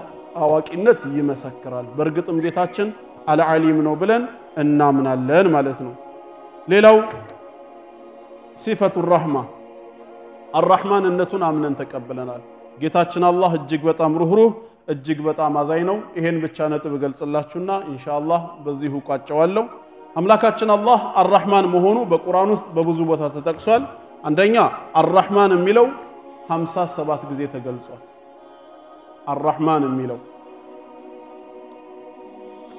አዋቂነት ይመሰክራል በርግጥም ጌታችን አልዓሊም ነው ብለን እናምናለን ማለት ነው ሌላው ሲፈቱ الرحمه الرحمن እንነቱን አምነን ተቀበለናል ጌታችን አላህ እጅግ በጣም ሩህሩህ እጅግ በጣም አዛኝ ነው ይሄን ብቻ ነጥብ ገልጽላችሁና ኢንሻአላህ በዚሁ ቋጨዋለሁ አምላካችን አላህ الرحمن መሆኑ በቁርአን ውስጥ በብዙ ቦታ ተጠቅሷል አንደኛ الرحمن የሚለው 57 ጊዜ ተገልጿል الرحمن የሚለው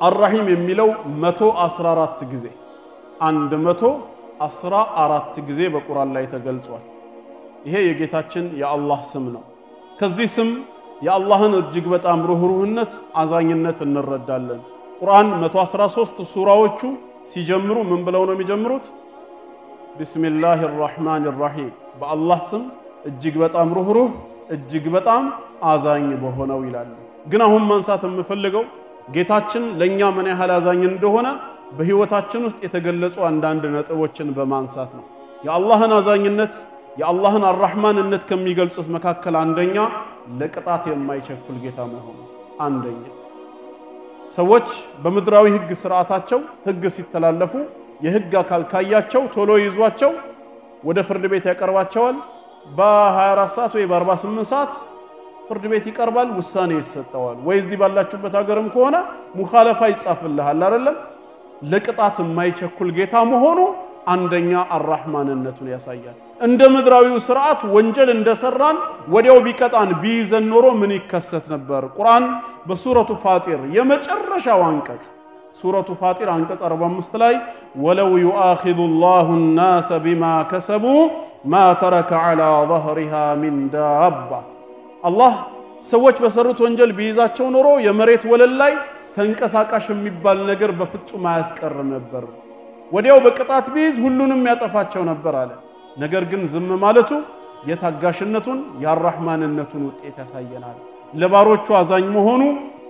الرحيم የሚለው 114 ጊዜ 114 ጊዜ በቁርአን ላይ ተገልጿል ይሄ የጌታችን የአላህ ስም ነው ከዚህ ስም የአላህን እጅግ በጣም ሩህሩህነት አዛኝነት እንረዳለን ቁርአን 113 ሱራዎቹ ሲጀምሩ ምን ብለው ነው የሚጀምሩት ቢስሚላሂር ረህማኒር ረሂም በአላህ ስም እጅግ በጣም ሩህሩህ እጅግ በጣም አዛኝ በሆነው ይላል ግን አሁን ማንሳት የምፈልገው ጌታችን ለኛ ምን ያህል አዛኝ እንደሆነ በህይወታችን ውስጥ የተገለጹ አንዳንድ ነጥቦችን በማንሳት ነው የአላህን አዛኝነት የአላህን አርህማንነት ከሚገልጹት መካከል አንደኛ ለቅጣት የማይቸኩል ጌታ መሆኑ አንደኛ ሰዎች በምድራዊ ህግ ስርዓታቸው ህግ ሲተላለፉ የህግ አካል ካያቸው ቶሎ ይዟቸው ወደ ፍርድ ቤት ያቀርባቸዋል በ24 ሰዓት ወይ በ48 ሰዓት ፍርድ ቤት ይቀርባል ውሳኔ ይሰጣዋል ወይ እዚህ ባላችሁበት ሀገርም ከሆነ ሙኻለፋ ይጻፍልሃል አይደለም ለቅጣት የማይቸኩል ጌታ መሆኑ አንደኛ አርህማንነቱን ያሳያል እንደ ምድራዊው ስርዓት ወንጀል እንደሰራን ወዲያው ቢቀጣን ቢይዘን ኖሮ ምን ይከሰት ነበር ቁርአን በሱረቱ ፋጢር የመጨረሻው አንቀጽ ሱረቱ ፋጢር አንቀጽ 45 ላይ ወለው يؤاخذ الناس بما كسبوا ما ترك على ظهرها من دابة الله ሰዎች በሰሩት ወንጀል ቢይዛቸው ኖሮ የመሬት ወለል ላይ ተንቀሳቃሽ የሚባል ነገር በፍጹም አያስቀርም ነበር ወዲያው በቅጣት ቢይዝ ሁሉንም ያጠፋቸው ነበር አለ ነገር ግን ዝም ማለቱ የታጋሽነቱን ያርህማንነቱን ውጤት ያሳየናል ለባሮቹ አዛኝ መሆኑ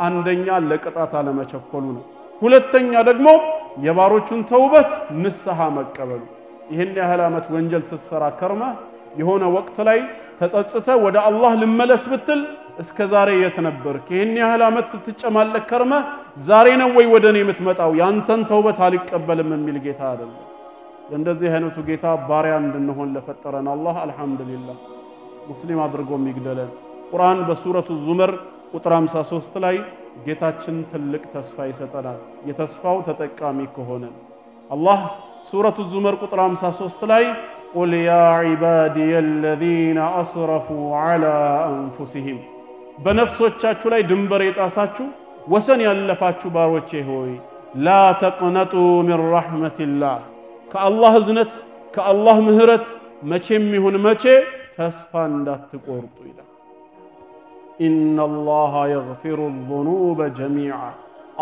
አንደኛ ለቅጣት አለመቸኮሉ ነው ሁለተኛ ደግሞ የባሮቹን ተውበት ንስሐ መቀበሉ ይሄን ያህል አመት ወንጀል ስትሰራ ከርማ የሆነ ወቅት ላይ ተጸጽተ ወደ አላህ ልመለስ ብትል እስከ ዛሬ የት ነበርክ ይሄን ያህል አመት ስትጨማለቅ ከርማ ዛሬ ነው ወይ ወደኔ የምትመጣው ያንተን ተውበት አልቀበልም የሚል ጌታ አይደለም ለእንደዚህ አይነቱ ጌታ ባሪያ እንድንሆን ለፈጠረን አላህ አልহামዱሊላህ ሙስሊም አድርጎ የሚግደለን ቁርአን በሱረቱ ዙመር ቁጥር 53 ላይ ጌታችን ትልቅ ተስፋ ይሰጠናል የተስፋው ተጠቃሚ ከሆነን አላህ ሱረቱ ዙመር ቁጥር 53 ላይ قل يا عبادي الذين اسرفوا على انفسهم በነፍሶቻችሁ ላይ ድንበር የጣሳችሁ ወሰን ያለፋችሁ ባሮቼ ሆይ لا تقنطوا من رحمة الله ከአላህ እዝነት ከአላህ ምህረት መቼም ይሁን መቼ ተስፋ እንዳትቆርጡ ይላል إن الله يغفر الذنوب جميعا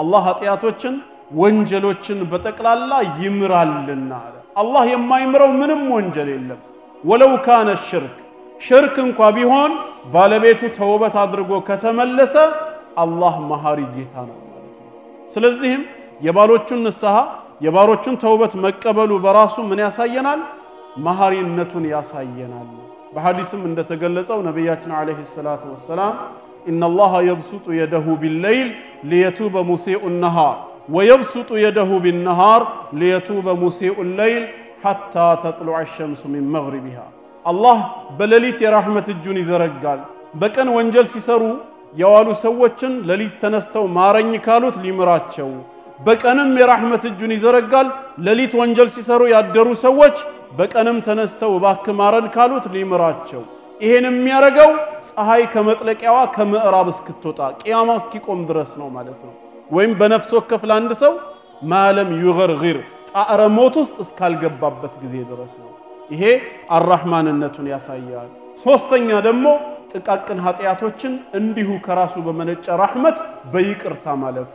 الله ኃጢያቶችን ወንጀሎችን በጠቅላላ ይምራልና አለ الله የማይምረው ምንም ወንጀል የለም ወለው ካነ ሽርክ እንኳን ቢሆን ባለቤቱ ተውበት አድርጎ ከተመለሰ الله መሐሪ ጌታ ነው ማለት ነው ስለዚህም የባሎቹን ንስሐ የባሮቹን ተውበት መቀበሉ በራሱ ምን ያሳየናል መሐሪነቱን ያሳየናል በሐዲስም እንደተገለጸው ነብያችን አለይሂ ሰላቱ ወሰለም ان الله يبسط يده بالليل ليتوب مسيء النهار ويبسط يده بالنهار ليتوب مسيء الليل حتى تطلع الشمس من مغربها الله بلليت የራህመት እጁን ይዘረጋል በቀን ወንጀል ሲሰሩ የዋሉ ሰዎችን ለሊት ተነስተው ማረኝ ካሉት ሊምራቸው በቀንም የራህመት እጁን ይዘረጋል ለሊት ወንጀል ሲሰሩ ያደሩ ሰዎች በቀንም ተነስተው ባክማረን ካሉት ሊምራቸው ይሄን የሚያረጋው ፀሐይ ከመጥለቂያዋ ከምዕራብ እስክትወጣ ቂያማ እስኪቆም ድረስ ነው ማለት ነው ወይም በነፍስ ወከፍ ለአንድ ሰው ማለም ይغرغር ጣዕረ ሞት ውስጥ እስካልገባበት ጊዜ ድረስ ነው ይሄ አርrahማንነቱን ያሳያል ሶስተኛ ደግሞ ጥቃቅን ኃጢያቶችን እንዲሁ ከራሱ በመነጨ ረህመት በይቅርታ ማለፍ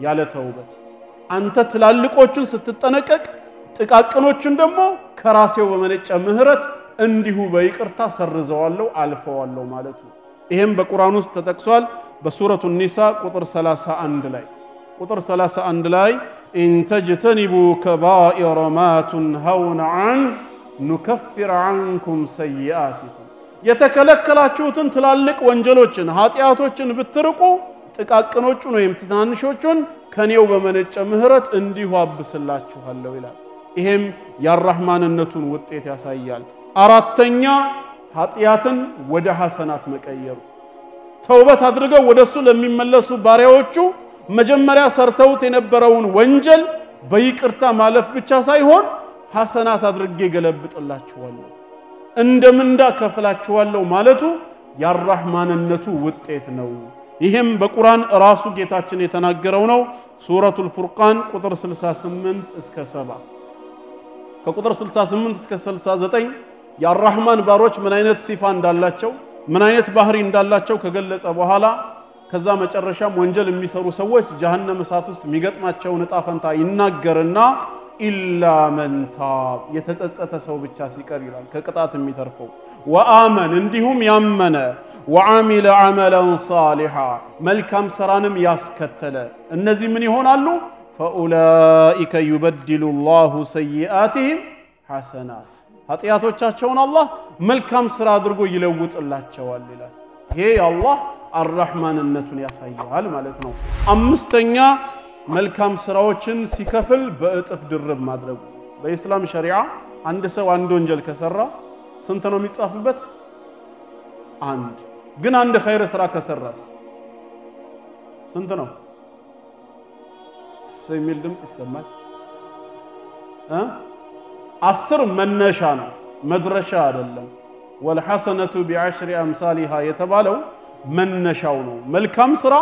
ያለ ተውበት አንተ ትላልቆችን ስትጠነቀቅ ጥቃቅኖችን ደግሞ ከራሴው በመነጨ ምህረት እንዲሁ በይቅርታ ሰርዘዋለሁ አልፈዋለሁ ማለት ነው ይሄም በቁርአን ውስጥ ተጠቅሷል በሱረቱ ኒሳ ቁጥር 31 ላይ ቁጥር 31 ላይ ኢን ተጅተኒቡ ከባኢረ ማ ተንሀውነ ዐን ኑከፍር ዐንኩም ሰይአቲኩም የተከለከላችሁትን ትላልቅ ወንጀሎችን ኃጢያቶችን ብትርቁ ጥቃቅኖቹን ወይም ትናንሾቹን ከኔው በመነጨ ምህረት እንዲሁ አብስላችኋለሁ ይላል ይሄም ያርrahማንነቱን ውጤት ያሳያል አራተኛ ኃጢያትን ወደ ሐሰናት መቀየሩ ተውበት አድርገው ወደሱ ለሚመለሱ ባሪያዎቹ መጀመሪያ ሰርተውት የነበረውን ወንጀል በይቅርታ ማለፍ ብቻ ሳይሆን ሐሰናት አድርጌ ገለብጥላችኋለሁ እንደምንዳ ከፍላችኋለሁ ማለቱ ያርrahማንነቱ ውጤት ነው ይሄም በቁርአን ራሱ ጌታችን የተናገረው ነው ሱረቱል ፉርቃን ቁጥር 68 እስከ 7 ከቁጥር 68 እስከ 69 ያርrahማን ባሮች ምን አይነት ሲፋ እንዳላቸው ምን አይነት ባህሪ እንዳላቸው ከገለጸ በኋላ ከዛ መጨረሻም ወንጀል የሚሰሩ ሰዎች ጀሃነም እሳት ውስጥ የሚገጥማቸው ንጣፈንታ ይናገርና ኢላ መን ታብ የተጸጸተ ሰው ብቻ ሲቀር ይላል ከቅጣት የሚተርፈው ወአመን እንዲሁም ያመነ ወአሚለ አመላን ሷሊሃ መልካም ስራንም ያስከተለ እነዚህ ምን ይሆናሉ فاولئك يبدل الله سيئاتهم حسنات ኃጢያቶቻቸውን አላህ መልካም ስራ አድርጎ ይለውጥላቸዋል ይላል ይሄ አላህ አርrahማንነቱን ያሳያል ማለት ነው አምስተኛ መልካም ስራዎችን ሲከፍል በእጥፍ ድርብ ማድረግ በእስላም ሸሪዓ አንድ ሰው አንድ ወንጀል ከሰራ ስንት ነው የሚጻፍበት አንድ ግን አንድ ኸይር ስራ ከሰራስ ስንት ነው ሰሚል ድምጽ ይሰማል 10 መነሻ ነው መድረሻ አይደለም والحسنه بعشر امثالها የተባለው መነሻው ነው መልካም ስራ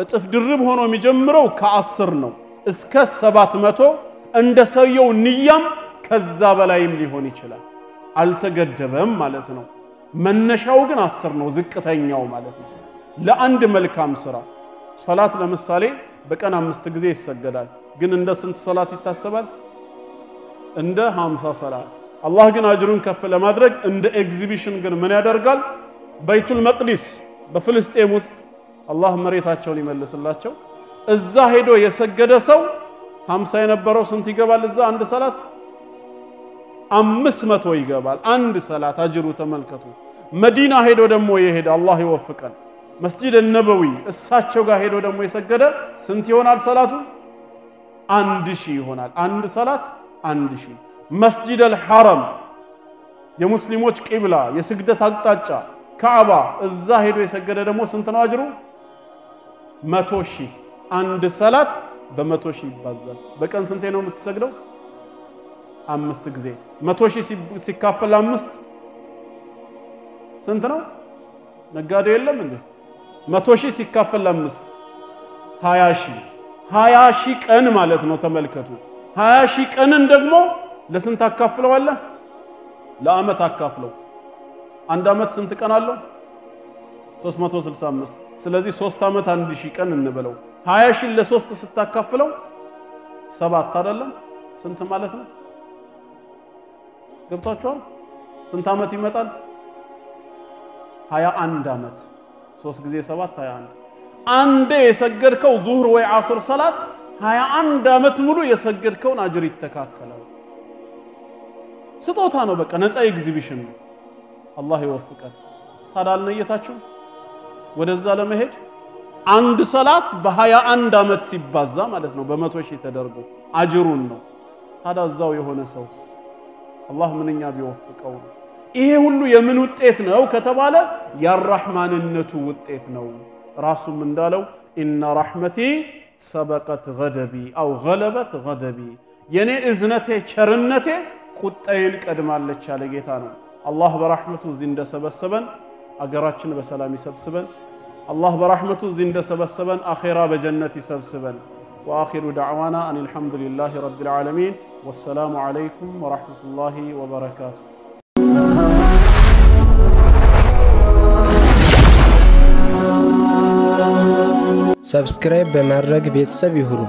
እጥፍ ድርብ ሆኖ የሚጀምረው ከ10 ነው እስከ 700 እንደ ሰውየው ንያም ከዛ በላይም ሊሆን ይችላል አልተገደበም ማለት ነው መነሻው ግን 10 ነው ዝቅተኛው ማለት ነው ለአንድ መልካም ስራ ሶላት ለምሳሌ በቀን 5 ጊዜ ይሰገዳል ግን እንደ ስንት ሶላት ይታሰባል እንደ 50 ሶላት አላህ ግን አጅሩን ከፍ ለማድረግ እንደ ኤግዚቢሽን ግን ምን ያደርጋል በይቱል መቅዲስ በፍልስጤም ውስጥ አላህ መሬታቸውን ይመልስላቸው እዛ ሄዶ የሰገደ ሰው 50 የነበረው ስንት ይገባል እዛ አንድ ሶላት 500 ይገባል አንድ ሶላት አጅሩ ተመልከቱ መዲና ሄዶ ደግሞ ይሄድ አላህ ይወፍቀን መስጂድ النبዊ እሳቸው ጋር ሄዶ ደግሞ የሰገደ ስንት ይሆናል ሶላቱ 1000 ይሆናል አንድ ሶላት 1000 መስጂድ አልሐረም የሙስሊሞች ቂብላ የስግደት አቅጣጫ ካዕባ እዛ ሄዶ የሰገደ ደግሞ ስንት ነው አጅሩ 100,000 አንድ ሰላት በ100,000 ይባዛል በቀን ስንቴ ነው የምትሰግደው 5 ጊዜ 100,000 ሲካፈል 5 ስንት ነው ነጋዴ የለም እንዴ 100,000 ሲካፈል 5 20,000 ቀን ማለት ነው ተመልከቱ 20,000 ቀንን ደግሞ ለስንት አካፍለዋለህ ለአመት አካፍለው አንድ አመት ስንት ቀን አለው 365 ስለዚህ 3 አመት 1,000 ቀን እንበለው 20,000 ለ3 ስታካፍለው 7 አይደለም ስንት ማለት ነው ገብታችኋል ስንት አመት ይመጣል 21 አመት 3 ጊዜ 7 21 አንዴ የሰገድከው ዙህር ወይ ዓስር ሰላት 21 አመት ሙሉ የሰገድከውን አጅር ይተካከላል ስጦታ ነው በቃ ነፃ ኤግዚቢሽን ነው አላህ ይወፍቀን ታዳል ነየታችሁ ወደዛ ለመሄድ አንድ ሰላት በ21 አመት ሲባዛ ማለት ነው በ100,000 ተደርጎ አጅሩን ነው ታዳዛው የሆነ ሰውስ አላህ ምንኛ ቢወፍቀው ይሄ ሁሉ የምን ውጤት ነው ከተባለ ያራህማንነቱ ውጤት ነው ራሱም እንዳለው ኢነ ረህመቲ ሰበቀት ገደቢ አው ገለበት ገደቢ የኔ እዝነቴ ቸርነቴ ቁጣዬን ቀድማለች ያለ ጌታ ነው አላህ በረህመቱ እዚህ እንደሰበሰበን አገራችን በሰላም ይሰብስበን አላህ በረህመቱ እዚህ እንደሰበሰበን አኺራ በጀነት ይሰብስበን واخر دعوانا ان الحمد لله رب العالمين والسلام عليكم ورحمه الله وبركاته ሰብስክራይብ በማድረግ ቤተሰብ ይሁኑ